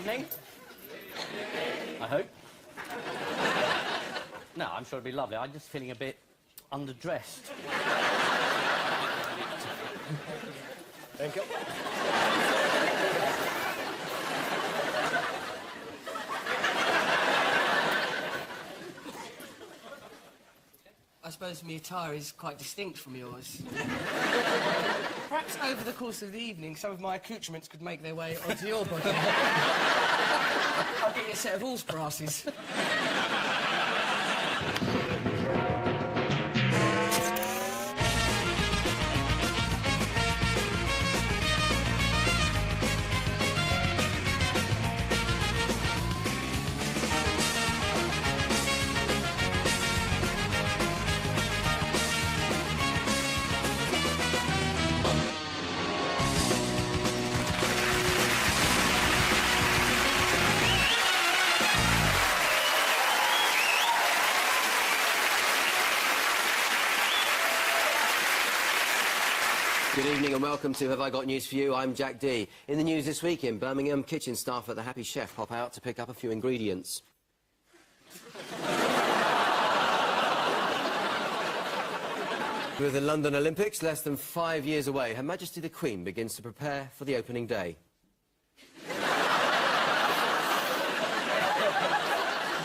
evening. I hope. No, I'm sure it'll be lovely. I'm just feeling a bit underdressed. Thank you. I suppose my attire is quite distinct from yours. Perhaps over the course of the evening, some of my accoutrements could make their way onto your body. I'll get you a set of horse brasses. Good evening and welcome to Have I Got News For You? I'm Jack D. In the news this week in Birmingham, kitchen staff at the Happy Chef pop out to pick up a few ingredients. With the London Olympics less than 5 years away, Her Majesty the Queen begins to prepare for the opening day.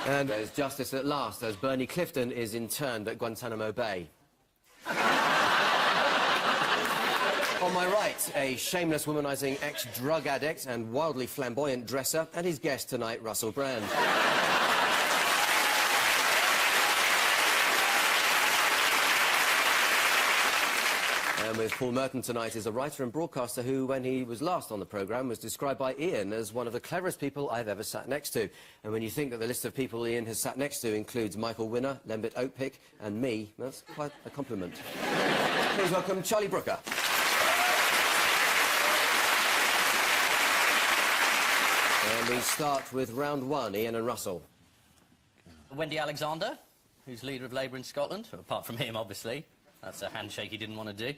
And there's justice at last as Bernie Clifton is interned at Guantanamo Bay. On my right, a shameless womanising ex-drug addict and wildly flamboyant dresser, and his guest tonight, Russell Brand. And with Paul Merton tonight is a writer and broadcaster who, when he was last on the programme, was described by Ian as one of the cleverest people I've ever sat next to. And when you think that the list of people Ian has sat next to includes Michael Winner, Lembit Oakpick and me, that's quite a compliment. Please welcome Charlie Brooker. And we start with round one, Ian and Russell. Wendy Alexander, who's leader of Labour in Scotland, apart from him, obviously. That's a handshake he didn't want to do.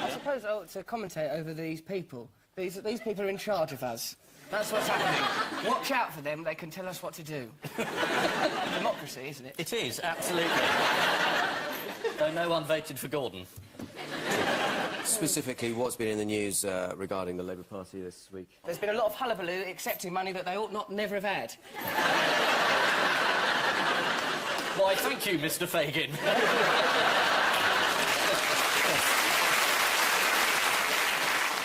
I suppose I ought to commentate over these people. These people are in charge of us. That's what's happening. Watch out for them, they can tell us what to do. Democracy, isn't it? It is, absolutely. Though no one voted for Gordon. Specifically, what's been in the news regarding the Labour Party this week? There's been a lot of hullabaloo accepting money that they ought not never have had. Why, thank you, Mr. Fagin.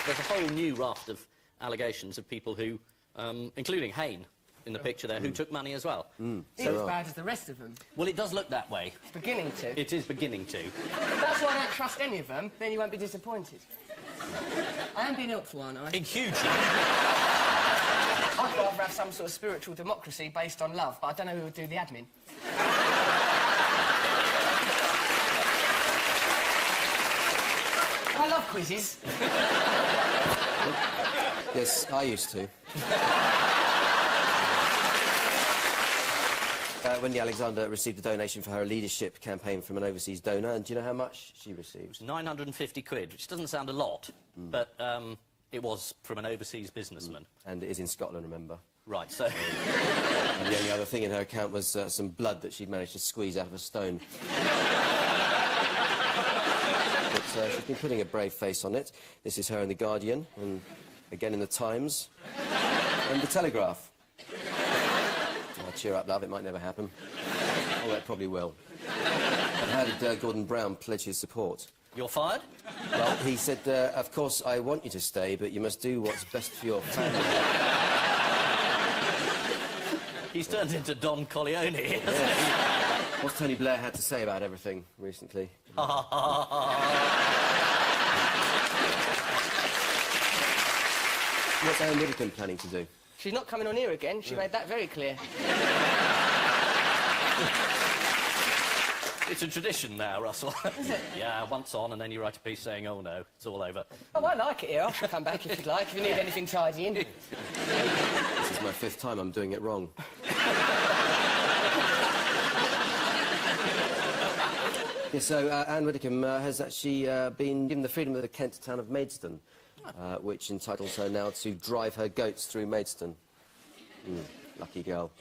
There's a whole new raft of allegations of people who, including Hayne in the picture there, who took money as well. He's as bad as the rest of them. Well, it does look that way. It's beginning to. It is beginning to. That's why I don't trust any of them, then you won't be disappointed. I am being helpful, aren't I? Hugely. I'd rather have some sort of spiritual democracy based on love, but I don't know who would do the admin. I love quizzes. Yes, I used to. Wendy Alexander received a donation for her leadership campaign from an overseas donor, and do you know how much she received? 950 quid, which doesn't sound a lot, but it was from an overseas businessman. And it is in Scotland, remember? Right, so... And the only other thing in her account was some blood that she'd managed to squeeze out of a stone. But she's been putting a brave face on it. This is her in The Guardian, and again in The Times, and The Telegraph. Oh, cheer up, love, it might never happen. Oh, it probably will. And how did Gordon Brown pledge his support? You're fired? Well, he said, of course, I want you to stay, but you must do what's best for your family. He's turned into Don Corleone, hasn't he? What's Tony Blair had to say about everything recently? What's Anne Widdecombe planning to do? She's not coming on here again, she made that very clear. It's a tradition now, Russell. Is it? Yeah, once on, and then you write a piece saying, oh, no, it's all over. Oh, I like it here. I shall come back if you'd like, if you need anything tidying. This is my 5th time I'm doing it wrong. Yeah, so Anne Widdecombe has actually been given the freedom of the Kent town of Maidstone, which entitles her now to drive her goats through Maidstone. Lucky girl.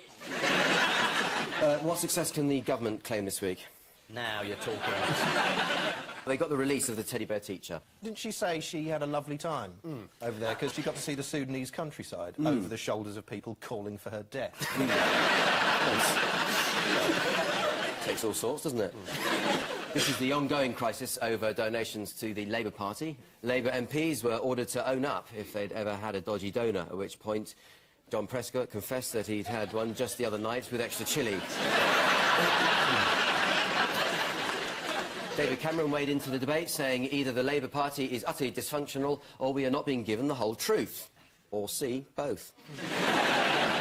What success can the government claim this week? Now you're talking. They got the release of the teddy bear teacher. Didn't she say she had a lovely time over there because she got to see the Sudanese countryside over the shoulders of people calling for her death? Takes all sorts, doesn't it? This is the ongoing crisis over donations to the Labour Party. Labour MPs were ordered to own up if they'd ever had a dodgy donor, at which point John Prescott confessed that he'd had one just the other night with extra chilli. David Cameron weighed into the debate, saying either the Labour Party is utterly dysfunctional or we are not being given the whole truth. Or C, both.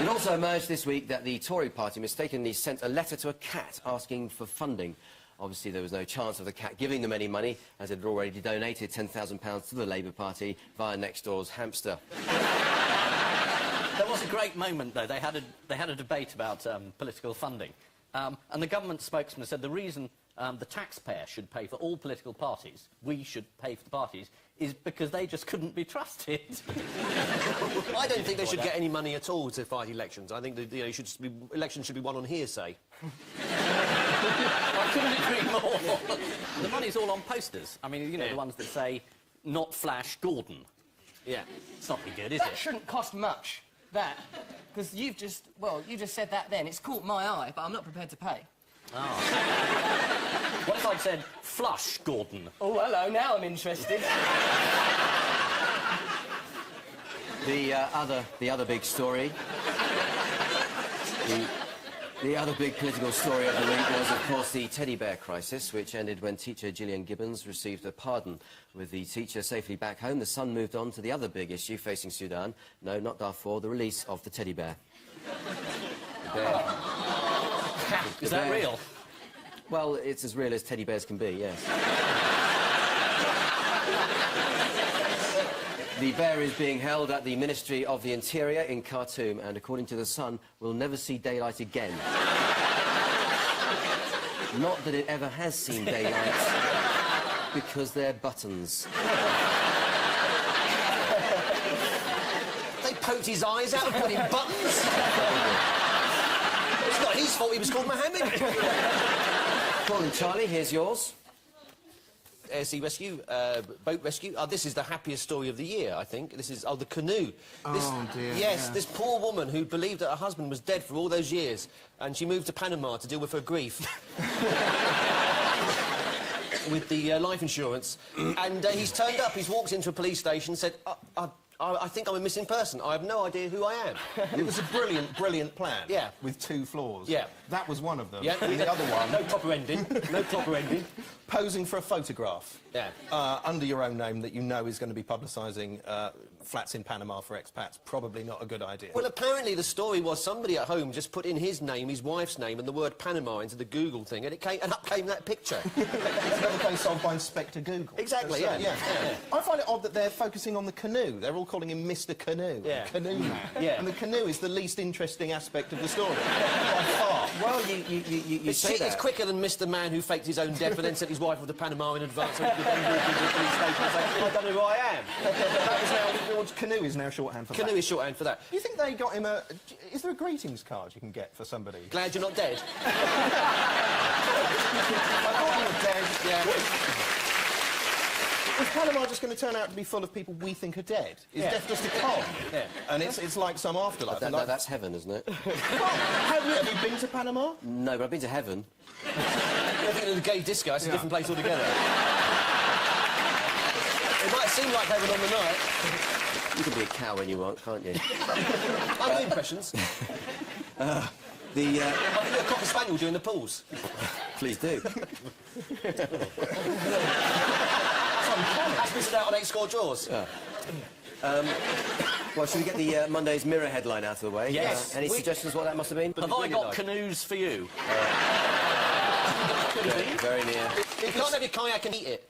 It also emerged this week that the Tory party mistakenly sent a letter to a cat asking for funding. Obviously, there was no chance of the cat giving them any money, as it had already donated £10,000 to the Labour Party via next door's hamster. There was a great moment, though. They had a debate about political funding. And the government spokesman said the reason the taxpayer should pay for all political parties, we should pay for the parties, is because they just couldn't be trusted. I don't think they should get any money at all to fight elections. I think that, elections should be won on hearsay. I couldn't agree more. The money's all on posters. I mean, you know, the ones that say, not Flash Gordon. Yeah. It's not very good, is That it? shouldn't cost much, that. Because you just said that then. It's caught my eye, but I'm not prepared to pay. Oh. What if I'd said, Flush Gordon? Oh, hello, now I'm interested. The other big story... The other big political story of the week was, of course, the teddy bear crisis, which ended when teacher Gillian Gibbons received a pardon. With the teacher safely back home, the Sun moved on to the other big issue facing Sudan. No, not Darfur, the release of the teddy bear. Is that real? Well, it's as real as teddy bears can be, yes. The bear is being held at the Ministry of the Interior in Khartoum and, according to The Sun, will never see daylight again. Not that it ever has seen daylight, because they're buttons. They poked his eyes out and put in buttons. It's not his fault he was called Mohammed. Calling Charlie, here's yours. Air Sea Rescue, boat rescue. This is the happiest story of the year, I think. This is, the canoe. Oh, dear. Yes, yeah. This poor woman who believed that her husband was dead for all those years, and she moved to Panama to deal with her grief. With the life insurance. And he's turned up, he's walked into a police station and said, I think I'm a missing person. I have no idea who I am. It was a brilliant, brilliant plan. Yeah. With 2 floors. Yeah. That was one of them. Yeah. And the other one... No proper ending. No proper ending. Posing for a photograph. Yeah. Under your own name that you know is going to be publicising flats in Panama for expats. Probably not a good idea. Well, apparently the story was somebody at home just put in his name, his wife's name, and the word Panama into the Google thing, and up came that picture. It's another case solved by Inspector Google. Exactly, That's, yeah. I find it odd that they're focusing on the canoe. They're all calling him Mr. Canoe. Yeah. Canoe man. Yeah. And the canoe is the least interesting aspect of the story. By far. Well, you say that. It's quicker than Mr. Man who faked his own death and then sent his wife off to Panama in advance so he could then walk into the police station and say, I don't know who I am. That was now... Canoe is now shorthand for that. Canoe is shorthand for that. Do you think they got him a... Is there a greetings card you can get for somebody? Glad you're not dead. I thought you were dead. Yeah. Is Panama just going to turn out to be full of people we think are dead? Is death just a con? Yeah. And it's like some afterlife. That's heaven, isn't it? Have you been to Panama? No, but I've been to heaven. You're thinking of the gay disco, it's a different place altogether. It might seem like heaven on the night. You can be a cow when you want, can't you? I do impressions. I think you're a Cocker Spaniel doing the pools. Please do. That's missing out on 8 score draws. Yeah. Well, should we get the Monday's Mirror headline out of the way? Yes. Any suggestions what that must have been? Have I got canoes for you? Very near. You can't have your kayak and eat it.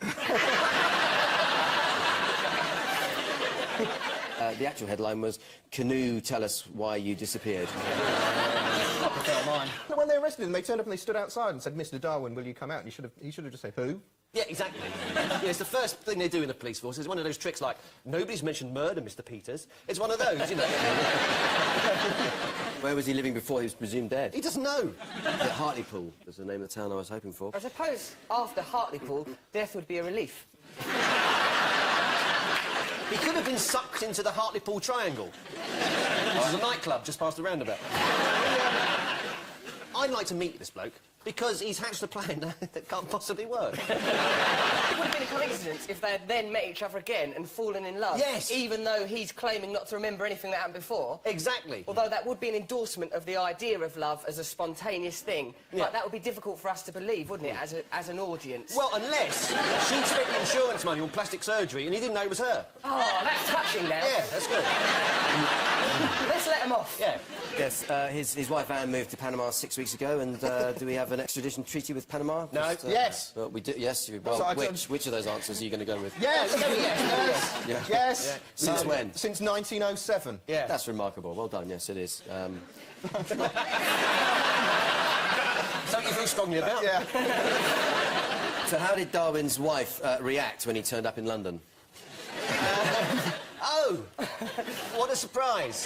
The actual headline was, Canoe, tell us why you disappeared. I prefer mine. When they arrested him, they turned up and they stood outside and said, Mr. Darwin, will you come out? And he should have just said, who? Yeah, exactly. Yeah, it's the first thing they do in the police force. It's one of those tricks like, nobody's mentioned murder, Mr. Peters. It's one of those, you know. Where was he living before he was presumed dead? He doesn't know. Hartlepool was the name of the town I was hoping for. I suppose after Hartlepool, death would be a relief. He could have been sucked into the Hartlepool Triangle, which is a nightclub just past the roundabout. I'd like to meet this bloke, because he's hatched a plan that can't possibly work. It would have been a coincidence if they had then met each other again and fallen in love. Yes. Even though he's claiming not to remember anything that happened before. Exactly. Although that would be an endorsement of the idea of love as a spontaneous thing. Yeah. But that would be difficult for us to believe, wouldn't it, as an audience? Well, unless she'd spent the insurance money on plastic surgery and he didn't know it was her. Oh, that's touching now. Yeah, that's good. Let's let him off. Yeah. Yes, his wife Anne moved to Panama 6 weeks ago, and do we have an extradition treaty with Panama? No. Yes. Well, we do. Yes. Well, So which of those answers are you going to go with? Yes, yes, Yeah. yes. Since when? Since 1907. Yeah. That's remarkable. Well done. Yes, it is. Something you feel strongly about? Yeah. So, how did Darwin's wife react when he turned up in London? Oh, what a surprise.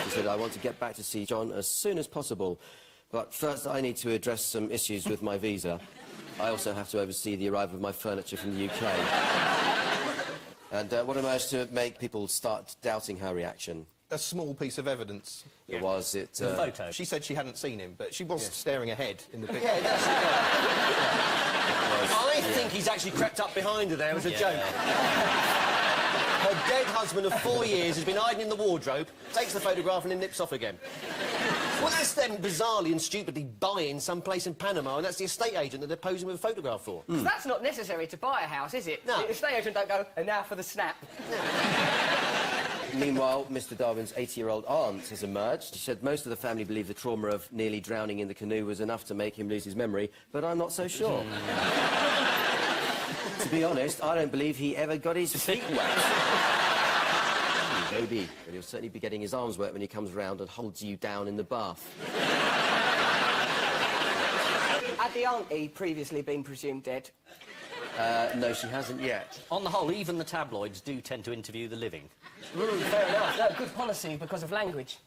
She said, "I want to get back to see John as soon as possible, but first I need to address some issues with my visa. I also have to oversee the arrival of my furniture from the UK." And what emerged to make people start doubting her reaction? A small piece of evidence. It was it. The photo. She said she hadn't seen him, but she was staring ahead in the picture. Yeah, that's it. I think he's actually crept up behind her there as a joke. Her dead husband of 4 years has been hiding in the wardrobe, takes the photograph and then nips off again. Well, that's them bizarrely and stupidly buying some place in Panama, and that's the estate agent that they're posing with a photograph for. So that's not necessary to buy a house, is it? No. The estate agent don't go, and now for the snap. Meanwhile, Mr. Darwin's 80-year-old aunt has emerged. She said most of the family believe the trauma of nearly drowning in the canoe was enough to make him lose his memory, but I'm not so sure. To be honest, I don't believe he ever got his feet wet. Maybe, but he'll certainly be getting his arms wet when he comes round and holds you down in the bath. Had the auntie previously been presumed dead? No, she hasn't yet. On the whole, even the tabloids do tend to interview the living. Fair enough. No, good policy because of language.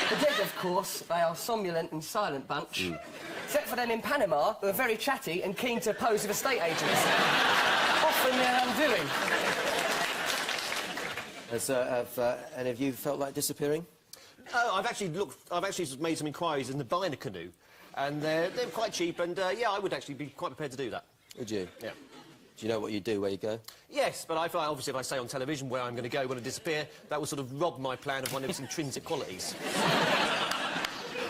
The dead, of course, they are somnolent and silent bunch. Except for them in Panama, who are very chatty and keen to pose with estate agents. Often their undoing. Have any of you felt like disappearing? Oh, I've actually made some inquiries into buying a canoe, and they're quite cheap, and yeah, I would actually be quite prepared to do that. Would you? Yeah. Do you know what you do, where you go? Yes, but I feel like, obviously, if I say on television where I'm going to go when I disappear, that will sort of rob my plan of one of its intrinsic qualities.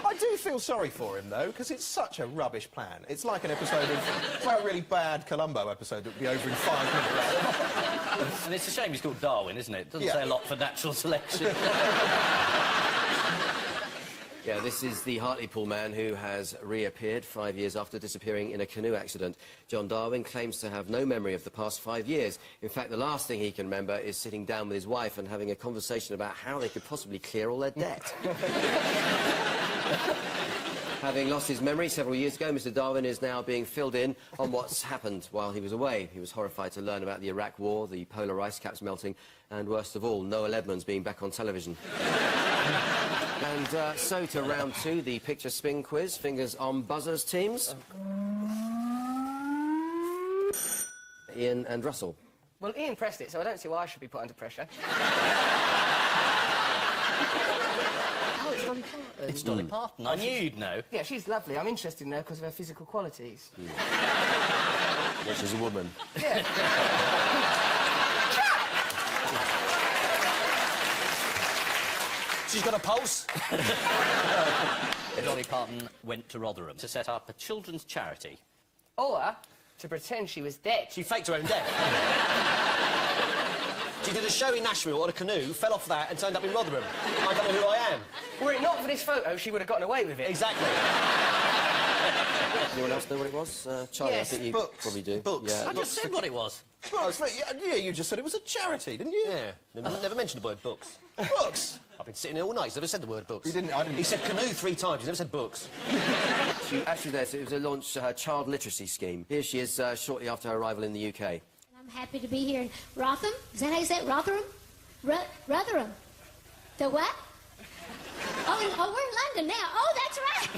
I do feel sorry for him, though, because it's such a rubbish plan. It's like an episode of... It's like a really bad Columbo episode that would be over in 5 minutes. And it's a shame he's called Darwin, isn't it? It doesn't Yeah. say a lot for natural selection. Yeah, this is the Hartlepool man who has reappeared 5 years after disappearing in a canoe accident. John Darwin claims to have no memory of the past 5 years. In fact, the last thing he can remember is sitting down with his wife and having a conversation about how they could possibly clear all their debt. Having lost his memory several years ago, Mr. Darwin is now being filled in on what's happened while he was away. He was horrified to learn about the Iraq War, the polar ice caps melting, and worst of all, Noel Edmonds being back on television. And so to round 2, the picture spin quiz. Fingers on buzzers, teams. Ian and Russell. Well, Ian pressed it, so I don't see why I should be put under pressure. Oh, it's Dolly Parton. It's Dolly Parton. I knew you'd know. Yeah, she's lovely. I'm interested in her because of her physical qualities. Well, she's a woman. Yeah. She's got a pulse. Dolly Parton went to Rotherham to set up a children's charity. Or to pretend she was dead. She faked her own death. She did a show in Nashville on a canoe, fell off that, and turned up in Rotherham. I don't know who I am. Were it not for this photo, she would have gotten away with it. Exactly. Anyone else know what it was? Charlie, Yes, I think you books. probably do. Books. Yeah. I just said what it was. Well, yeah, you just said it was a charity, didn't you? Yeah. Never mentioned the word books. Books! I've been sitting here all night. He's never said the word books. He didn't, I didn't... He said canoe 3 times. He's never said books. Actually, it was a launch child literacy scheme. Here she is shortly after her arrival in the UK. I'm happy to be here in Rotherham. Is that how you say it? Rotherham? Rotherham. The what? Oh, we're in London now. Oh, that's right.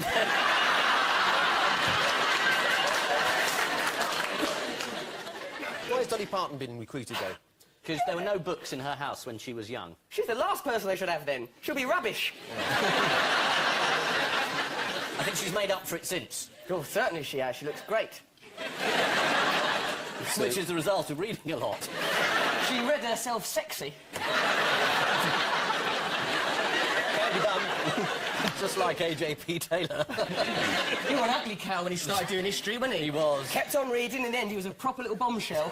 Why has Dolly Parton been recruited, though? Because there were no books in her house when she was young. She's the last person they should have, then. She'll be rubbish. I think she's made up for it since. Oh, certainly she has. She looks great. Which is the result of reading a lot. She read herself sexy. Can't be done. Just like AJP Taylor. He was an ugly cow when he started doing history, wasn't he? He was. Kept on reading, in the end he was a proper little bombshell.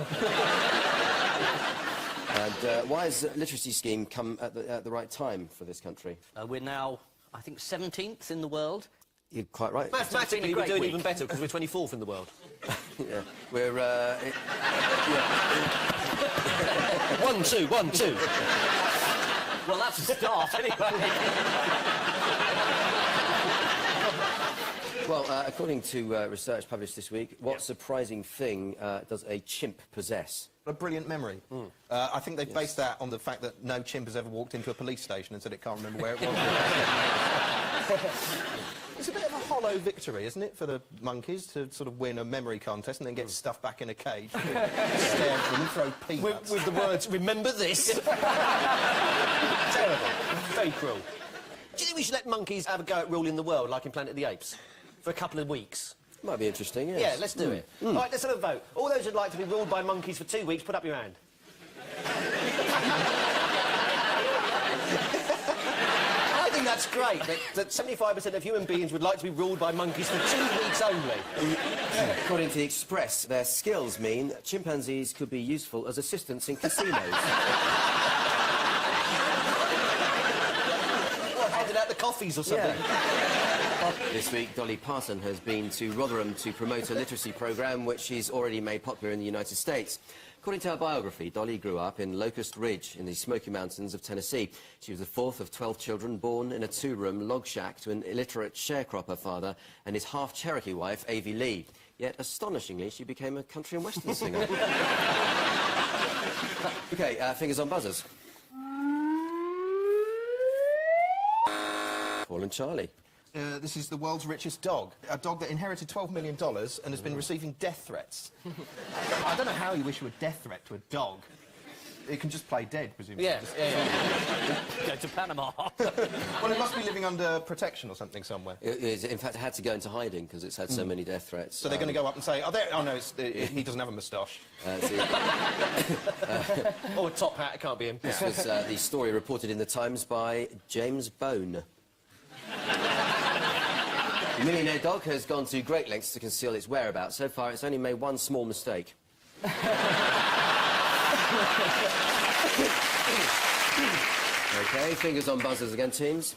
And why has the literacy scheme come at the right time for this country? We're now, I think, 17th in the world. You're quite right. Mathematically, we're great doing week. even better because we're 24th in the world. Yeah, we're... 1, 2, 1, 2. Well, that's a start, anyway. Well, according to research published this week, what surprising thing does a chimp possess? A brilliant memory. I think they've based that on the fact that no chimp has ever walked into a police station and said it can't remember where it was. It's a bit of a hollow victory, isn't it, for the monkeys to sort of win a memory contest and then get stuffed back in a cage, stare at them, throw peanuts. With the words, remember this. Terrible. Very cruel. Do you think we should let monkeys have a go at ruling the world, like in Planet of the Apes? For a couple of weeks? Might be interesting, yes. Yeah, let's do it. All right, let's have a vote. All those who'd like to be ruled by monkeys for 2 weeks, put up your hand. I think that's great, that 75% of human beings would like to be ruled by monkeys for 2 weeks only. According to the Express, their skills mean chimpanzees could be useful as assistants in casinos. What, handing out the coffees or something? This week, Dolly Parton has been to Rotherham to promote a literacy programme which she's already made popular in the United States. According to her biography, Dolly grew up in Locust Ridge in the Smoky Mountains of Tennessee. She was the fourth of 12 children born in a two-room log shack to an illiterate sharecropper father and his half-Cherokee wife, Avie Lee. Yet, astonishingly, she became a country and western singer. OK, fingers on buzzers. Paul and Charlie. This is the world's richest dog. A dog that inherited $12 million and has been receiving death threats. I don't know how you wish you a death threat to a dog. It can just play dead, presumably. Yeah, Go to Panama. Well, it must be living under protection or something somewhere. In fact, it had to go into hiding because it's had so many death threats. So they're going to go up and say, oh, there... Oh, no, he doesn't have a moustache. Or a top hat, it can't be him. This was the story reported in the Times by James Bone. The millionaire dog has gone to great lengths to conceal its whereabouts. So far, it's only made one small mistake. OK, fingers on buzzers again, teams.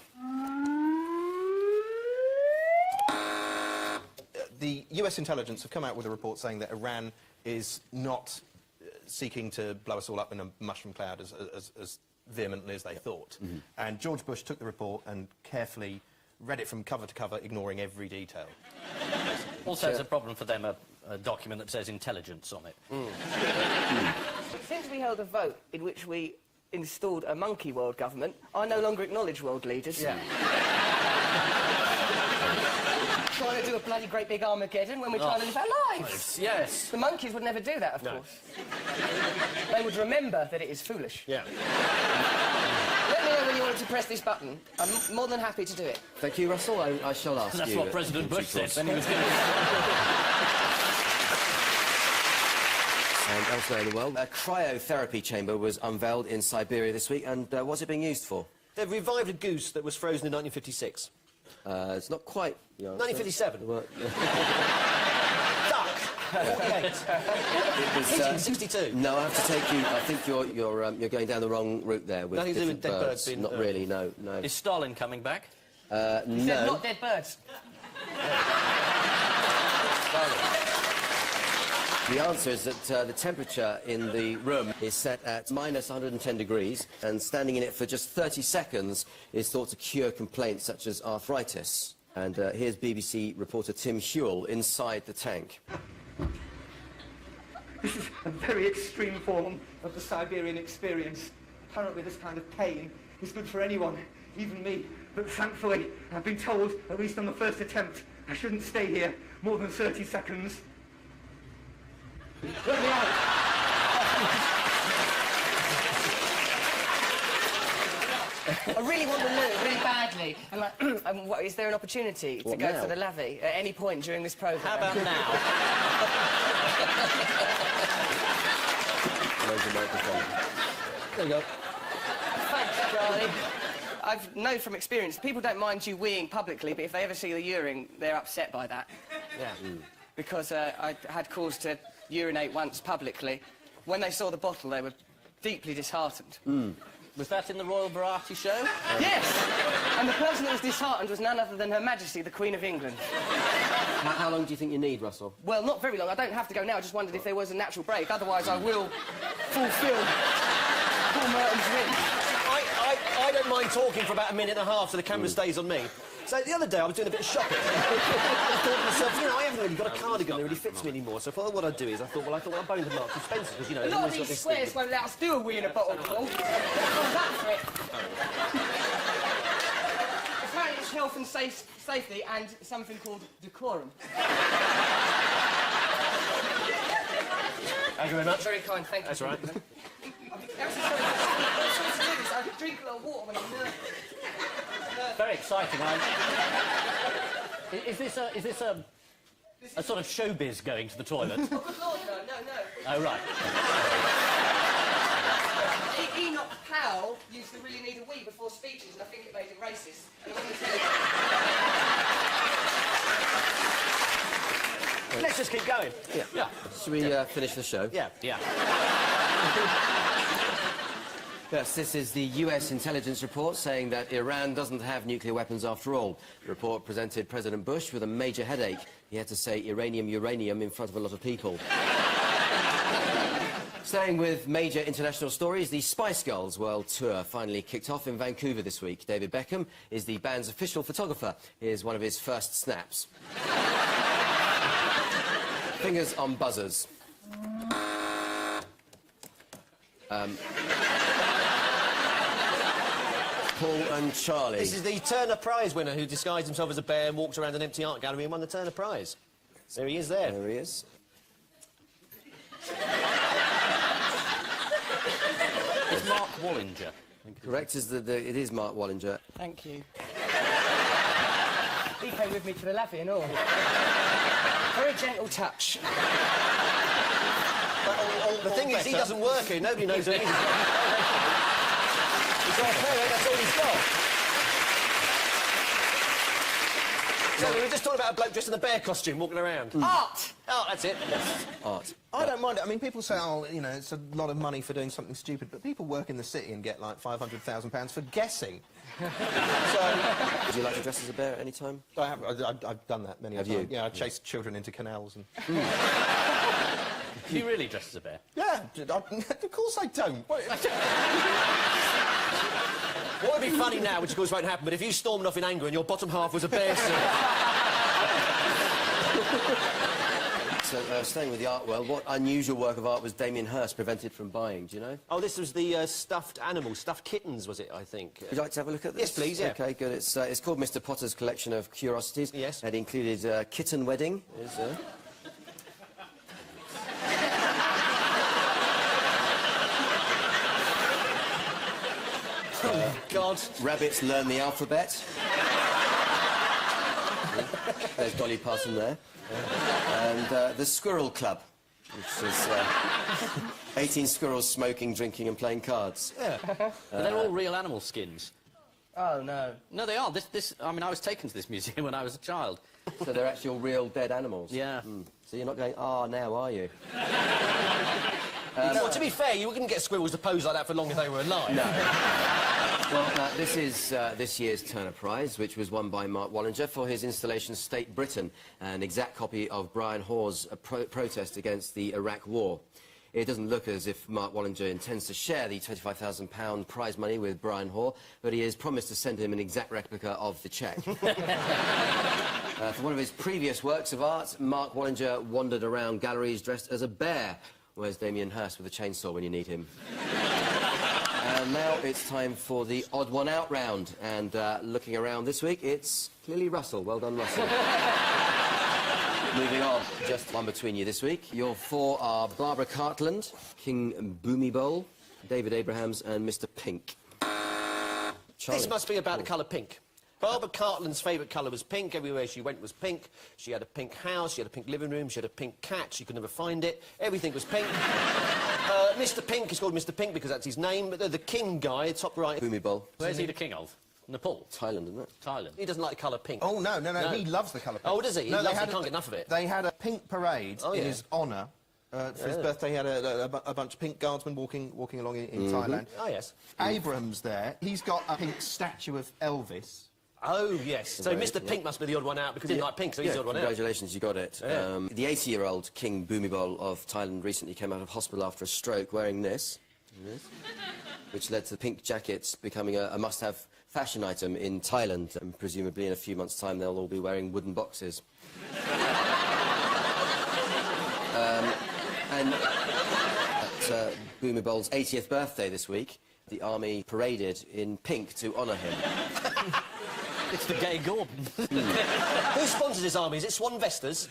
The US intelligence have come out with a report saying that Iran is not seeking to blow us all up in a mushroom cloud as vehemently as they thought. And George Bush took the report and carefully read it from cover to cover, ignoring every detail. Also, it's a problem for them, a document that says intelligence on it. Since we held a vote in which we installed a monkey world government, I no longer acknowledge world leaders. Yeah. Trying to do a bloody great big Armageddon when we're trying to live our lives. Yes. The monkeys would never do that, of course. They would remember that it is foolish. Yeah. Let me know when you want to press this button. I'm more than happy to do it. Thank you, Russell. I shall ask That's you. what President Bush said when he was going And elsewhere in the world, a cryotherapy chamber was unveiled in Siberia this week. And what's it being used for? They've revived a goose that was frozen in 1956. It's not quite... 1957. Well, Duck. 48. 62. No, I have to take you... I think you're going down the wrong route there with Nothing to do different with dead birds being- Not really, no. Is Stalin coming back? They're No. not dead birds. The answer is that the temperature in the room is set at minus 110 degrees, and standing in it for just 30 seconds is thought to cure complaints such as arthritis. And here's BBC reporter Tim Hewell inside the tank. This is a very extreme form of the Siberian experience. Apparently this kind of pain is good for anyone even me. But thankfully, I've been told, at least on the first attempt, I shouldn't stay here more than 30 seconds. Let me out! I really want to move, really badly. And like, what, is there an opportunity to go now? for the lavvy at any point during this programme? How about now? Where's the microphone? There you go. Thanks, Charlie. I know from experience, people don't mind you weeing publicly, but if they ever see the urine, they're upset by that. Yeah. Because I had cause to urinate once publicly. When they saw the bottle, they were deeply disheartened. Was that in the Royal Variety Show? Yes! And the person that was disheartened was none other than Her Majesty, the Queen of England. How long do you think you need, Russell? Well, not very long. I don't have to go now. I just wondered if there was a natural break. Otherwise, I will fulfil Paul Merton's wish. I don't mind talking for about a minute and a half so the camera stays on me. So the other day I was doing a bit of shopping. I thought to myself, you know, I haven't really got a cardigan that really fits me anymore. So what I'd do is I thought I'm going to Marks and Spencer's because, you know, A they've lot of always got these this squares thing. won't let us do a wee in a bottle, Paul. How's that for it? Apparently it's health and safety and something called decorum. Thank you very much. Very kind, thank you. That's all right. I'm sorry to do this. I drink a lot of water when I'm nervous. Very exciting. Is this a sort of showbiz going to the toilet? Oh, good Lord, no. Oh, right. Enoch Powell used to really need a wee before speeches, and I think it made him racist. And I wanted to... Let's just keep going. Yeah. Should we finish the show? Yeah. Yeah. Yes, this is the US intelligence report saying that Iran doesn't have nuclear weapons after all. The report presented President Bush with a major headache. He had to say uranium in front of a lot of people. Staying with major international stories, the Spice Girls World Tour finally kicked off in Vancouver this week. David Beckham is the band's official photographer. Here's one of his first snaps. Fingers on buzzers. Paul and Charlie. This is the Turner Prize winner who disguised himself as a bear and walked around an empty art gallery and won the Turner Prize. There he is there. There he is. It's Mark Wallinger. Correct, it is Mark Wallinger. Thank you. He came with me to the lavvy and all. Very gentle touch. The thing is, he doesn't work here. Nobody knows who he is. He's got a parrot, that's all he's got. So we were just talking about a bloke dressed in a bear costume walking around. Art! Oh, that's it. Yes. Art. I don't mind it. I mean, people say, oh, you know, it's a lot of money for doing something stupid, but people work in the city and get, like, £500,000 for guessing. So... Would you like to dress as a bear at any time? I've done that many Have times. you? Yeah, I chased children into canals and... Do you really dress as a bear? Yeah, of course I don't. What would be funny now, which of course won't happen, but if you stormed off in anger and your bottom half was a bear suit. So, staying with the art world, what unusual work of art was Damien Hirst prevented from buying, do you know? Oh, this was the stuffed animals, stuffed kittens, was it, I think? Would you like to have a look at this? Yes, please, yeah. OK, good. It's called Mr Potter's Collection of Curiosities. Yes. It included Kitten Wedding. Oh, God. Rabbits Learn the Alphabet. There's Dolly Parton there. And the Squirrel Club, which is 18 squirrels smoking, drinking and playing cards. Yeah. But they're all real animal skins. Oh, no. No, they are. I mean, I was taken to this museum when I was a child. So they're actually all real dead animals? Yeah. So you're not going, now, are you? Well, to be fair, you wouldn't get squirrels to pose like that for long if they were alive. No. Well, this is this year's Turner Prize, which was won by Mark Wallinger for his installation State Britain, an exact copy of Brian Hoare's protest against the Iraq War. It doesn't look as if Mark Wallinger intends to share the £25,000 prize money with Brian Hoare, but he has promised to send him an exact replica of the cheque. For one of his previous works of art, Mark Wallinger wandered around galleries dressed as a bear. Where's Damien Hirst with a chainsaw when you need him? Now it's time for the odd one out round. And looking around this week, it's clearly Russell. Well done, Russell. Moving on, just one between you this week. Your four are Barbara Cartland, King Boomybowl, David Abrahams and Mr Pink. Charlie. This must be about the colour pink. Barbara Cartland's favourite colour was pink. Everywhere she went was pink. She had a pink house, she had a pink living room, she had a pink cat. She could never find it. Everything was pink. Mr Pink is called Mr Pink because that's his name. But the king guy, top right... Boomybowl. Where's he the king of? Nepal? Thailand, isn't it? Thailand. He doesn't like the colour pink. Oh, no, he loves the colour pink. Oh, does he? He no, loves it, he can't get enough of it. They had a pink parade in his honour. For his birthday, he had a bunch of pink guardsmen walking along in Thailand. Oh, yes. Abraham's there. He's got a pink statue of Elvis. Oh, yes. So Mr Pink must be the odd one out because he didn't like pink, so he's the odd one out. Congratulations, you got it. Yeah. The 80-year-old King Boomybowl of Thailand recently came out of hospital after a stroke wearing this, which led to the pink jackets becoming a must-have fashion item in Thailand, and presumably in a few months' time they'll all be wearing wooden boxes. And at Boomybowl's 80th birthday this week, the army paraded in pink to honour him. It's the gay Gordon. Who sponsors this army? Is it Swan Vestas?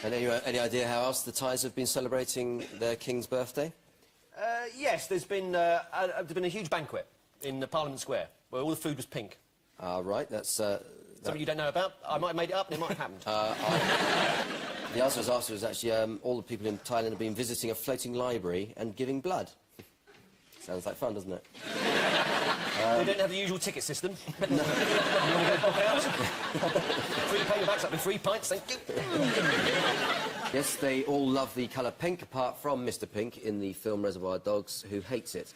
And any idea how else the Thais have been celebrating their king's birthday? Yes, there's been a huge banquet in Parliament Square where all the food was pink. Right, that's... Something you don't know about? I might have made it up and it might have happened. The answer I was asked was actually all the people in Thailand have been visiting a floating library and giving blood. Sounds like fun, doesn't it? They don't have the usual ticket system. You want to go book out? Free paperbacks up with 3 pints, thank you. Yes, they all love the colour pink, apart from Mr Pink in the film Reservoir Dogs, who hates it.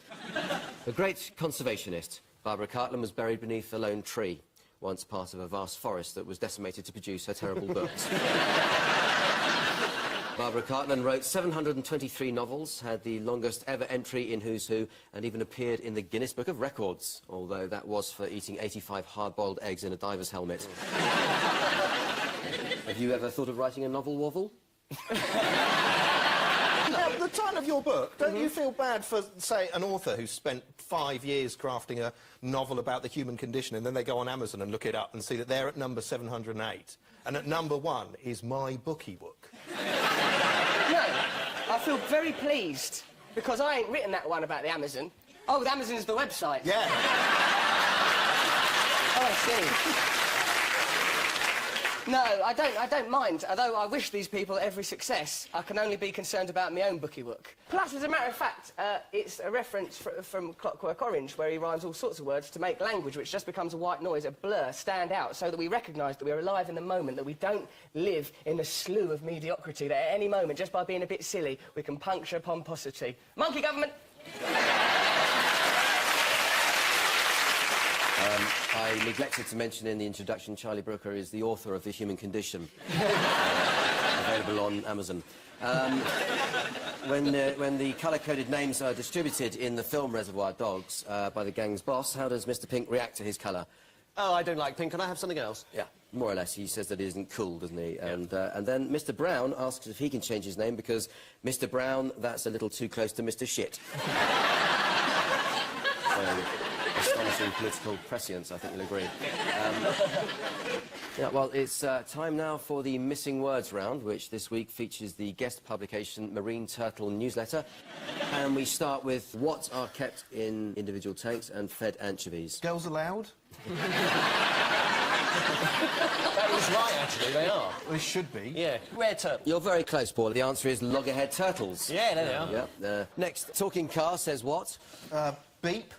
A great conservationist, Barbara Cartland was buried beneath a lone tree, once part of a vast forest that was decimated to produce her terrible books. Barbara Cartland wrote 723 novels, had the longest ever entry in Who's Who, and even appeared in the Guinness Book of Records, although that was for eating 85 hard-boiled eggs in a diver's helmet. Have you ever thought of writing a novel, Wobble? Now, the title of your book, don't you feel bad for, say, an author who spent 5 years crafting a novel about the human condition and then they go on Amazon and look it up and see that they're at number 708 and at number 1 is My Bookie Book? No, I feel very pleased because I ain't written that one about the Amazon. Oh, the Amazon's the website. Yeah. Oh, I see. No, I don't mind. Although I wish these people every success, I can only be concerned about my own bookie book. Plus, as a matter of fact, it's a reference from Clockwork Orange, where he rhymes all sorts of words to make language which just becomes a white noise, a blur, stand out, so that we recognise that we're alive in the moment, that we don't live in a slough of mediocrity, that at any moment, just by being a bit silly, we can puncture pomposity. Monkey government! I neglected to mention in the introduction Charlie Brooker is the author of The Human Condition, available on Amazon. When the colour-coded names are distributed in the film Reservoir Dogs by the gang's boss, how does Mr Pink react to his colour? Oh, I don't like pink. Can I have something else? Yeah, more or less. He says that it isn't cool, doesn't he? Yeah. And then Mr Brown asks if he can change his name because Mr Brown, that's a little too close to Mr Shit. Astonishing political prescience, I think you'll agree. Yeah, well, it's time now for the Missing Words round, which this week features the guest publication Marine Turtle newsletter. And we start with what are kept in individual tanks and fed anchovies. Girls allowed? That is right, actually, they are. They should be. Yeah. Rare turtle. You're very close, Paul. The answer is loggerhead turtles. Yeah, there they are. Yeah. Next, talking car says what? Beep.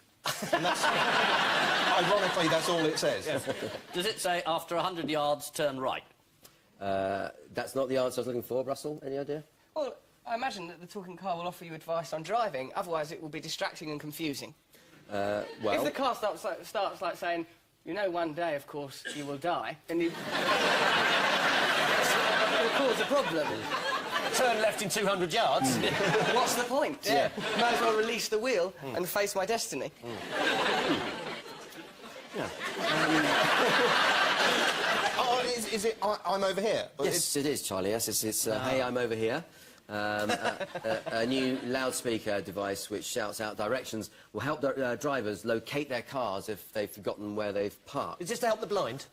And that's, ironically, that's all it says. Yeah. Does it say, after 100 yards, turn right? That's not the answer I was looking for, Russell. Any idea? Well, I imagine that the talking car will offer you advice on driving, otherwise it will be distracting and confusing. Well... If the car starts like saying, you know, one day, of course, you will die, then you... it'll cause a problem. Turn left in 200 yards. What's the point? Yeah. Might as well release the wheel and face my destiny. Yeah. Oh, is it I'm over here? Yes, it is, Charlie. Yes, it's hey, I'm over here. A new loudspeaker device which shouts out directions will help drivers locate their cars if they've forgotten where they've parked. Is this to help the blind?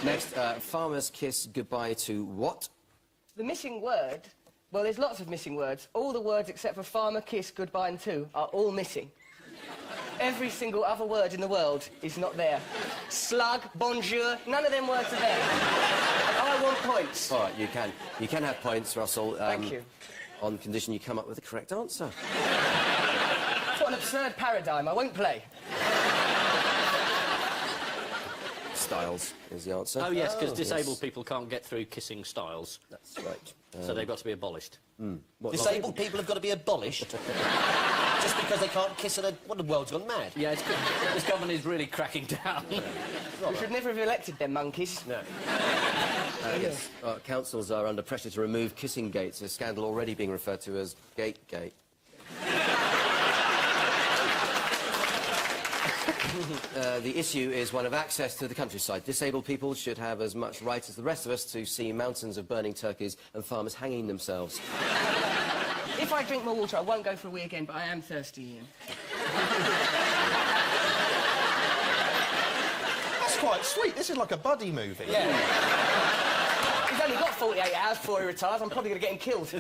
Next, farmers kiss goodbye to what? The missing word... Well, there's lots of missing words. All the words except for farmer, kiss, goodbye and two are all missing. Every single other word in the world is not there. Slug, bonjour, none of them words are there. And I want points. All right, you can have points, Russell. Thank you. On condition you come up with the correct answer. What an absurd paradigm. I won't play. Styles is the answer. Oh, yes, because disabled people can't get through kissing Styles. That's right. So they've got to be abolished. Disabled people have got to be abolished? Just because they can't kiss at a... What, the world's gone mad? Yeah, this government is really cracking down. We should never have elected them monkeys. No. Yes. Councils are under pressure to remove kissing gates, a scandal already being referred to as Gate. The issue is one of access to the countryside. Disabled people should have as much right as the rest of us to see mountains of burning turkeys and farmers hanging themselves. If I drink more water, I won't go for a wee again, but I am thirsty, Ian. That's quite sweet. This is like a buddy movie. Yeah. He's only got 48 hours before he retires. I'm probably going to get him killed.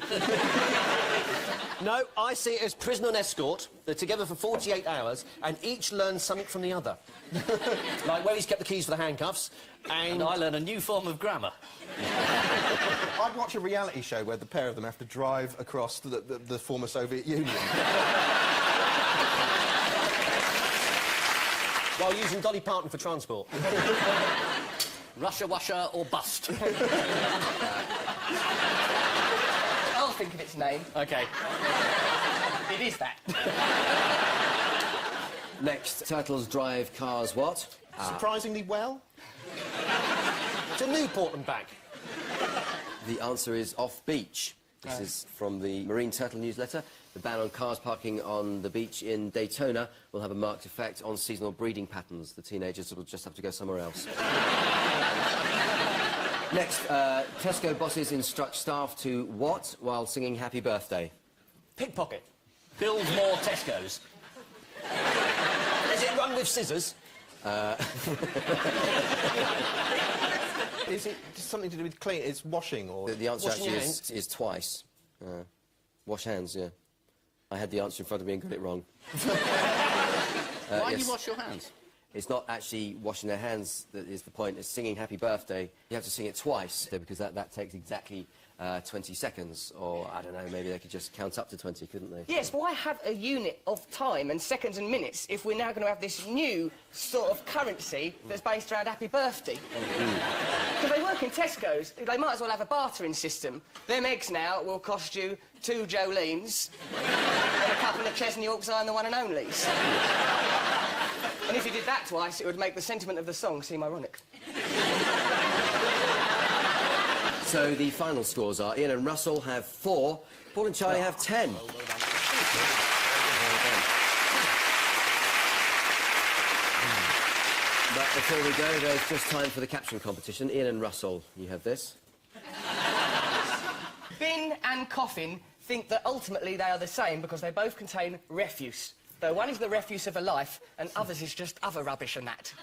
No, I see it as prisoner and escort. They're together for 48 hours, and each learns something from the other. Like where he's kept the keys for the handcuffs, And I learn a new form of grammar. I'd watch a reality show where the pair of them have to drive across the former Soviet Union. while using Dolly Parton for transport. Russia, washer, or bust. I'll think of its name. OK. It is that. Next, turtles drive cars what? Surprisingly well. To Newport and back. The answer is off-beach. This is from the Marine Turtle newsletter. The ban on cars parking on the beach in Daytona will have a marked effect on seasonal breeding patterns. The teenagers will just have to go somewhere else. Next, Tesco bosses instruct staff to what while singing Happy Birthday? Pickpocket. Build more Tesco's. Is it run with scissors? Is it just something to do with clean? It's washing or... The answer Washing actually your is twice. Wash hands, yeah. I had the answer in front of me and got it wrong. Why do yes. you wash your hands? It's not actually washing their hands that is the point. It's singing Happy Birthday. You have to sing it twice, because that takes exactly 20 seconds. Or, I don't know, maybe they could just count up to 20, couldn't they? Yes, but why have a unit of time and seconds and minutes if we're now going to have this new sort of currency that's based around Happy Birthday? Because they work in Tesco's, they might as well have a bartering system. Them eggs now will cost you 2 Jolenes and a couple of Chesney Hawks and the one and onlys. And if you did that twice, it would make the sentiment of the song seem ironic. So the final scores are Ian and Russell have 4, Paul and Charlie have 10. But before we go, there's just time for the caption competition. Ian and Russell, you have this. Bin and coffin think that ultimately they are the same because they both contain refuse. Though one is the refuse of a life and others is just other rubbish and that.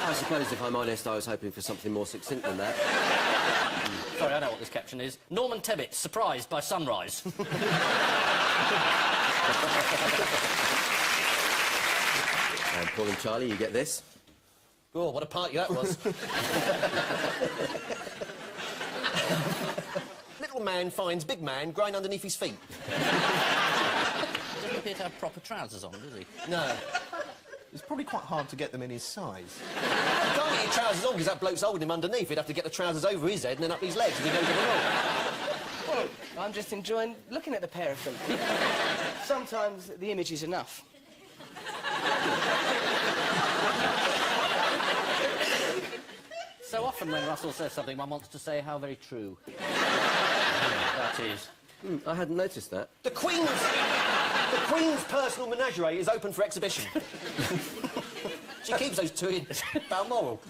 I suppose, if I'm honest, I was hoping for something more succinct than that. Sorry, I know what this caption is. Norman Tebbit, surprised by sunrise. And Paul and Charlie, you get this. Oh, what a party that was. Little man finds big man growing underneath his feet. Doesn't appear to have proper trousers on, does he? No. It's probably quite hard to get them in his size. You can't get your trousers on because that bloke's holding him underneath. He'd have to get the trousers over his head and then up his legs and he goes on the road. Well, I'm just enjoying looking at the pair of them. Sometimes the image is enough. So often when Russell says something, one wants to say how very true that is. I hadn't noticed that. The Queen's personal menagerie is open for exhibition. She keeps those 2 in Balmoral,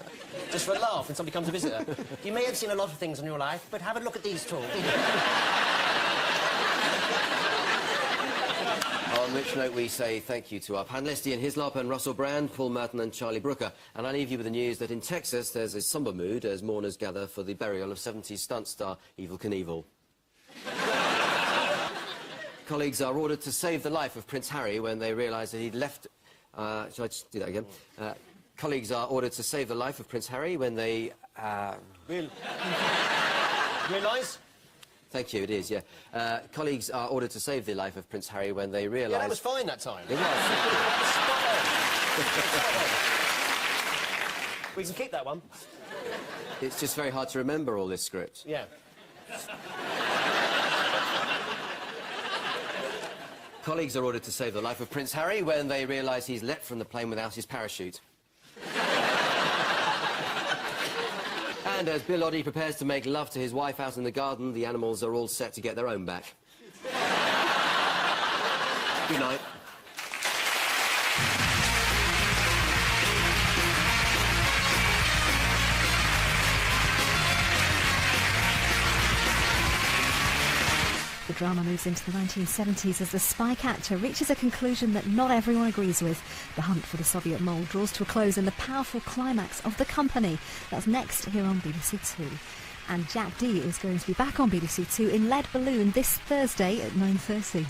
just for a laugh when somebody comes to visit her. You may have seen a lot of things in your life, but have a look at these 2. On which note we say thank you to our panellists, Ian Hislop and Russell Brand, Paul Merton and Charlie Brooker. And I leave you with the news that in Texas there's a sombre mood as mourners gather for the burial of 70s stunt star Evel Knievel. Colleagues are ordered to save the life of Prince Harry when they realise that he'd left... shall I just do that again? Colleagues are ordered to save the life of Prince Harry when they... Realise? Thank you, it is, yeah. Colleagues are ordered to save the life of Prince Harry when they realise... Yeah, that was fine that time. It was. We can keep that one. It's just very hard to remember all this script. Yeah. Colleagues are ordered to save the life of Prince Harry when they realise he's leapt from the plane without his parachute. And as Bill Oddie prepares to make love to his wife out in the garden, the animals are all set to get their own back. Good night. The drama moves into the 1970s as the spy capture reaches a conclusion that not everyone agrees with. The hunt for the Soviet mole draws to a close in the powerful climax of The Company. That's next here on BBC Two. And Jack Dee is going to be back on BBC Two in Lead Balloon this Thursday at 9:30.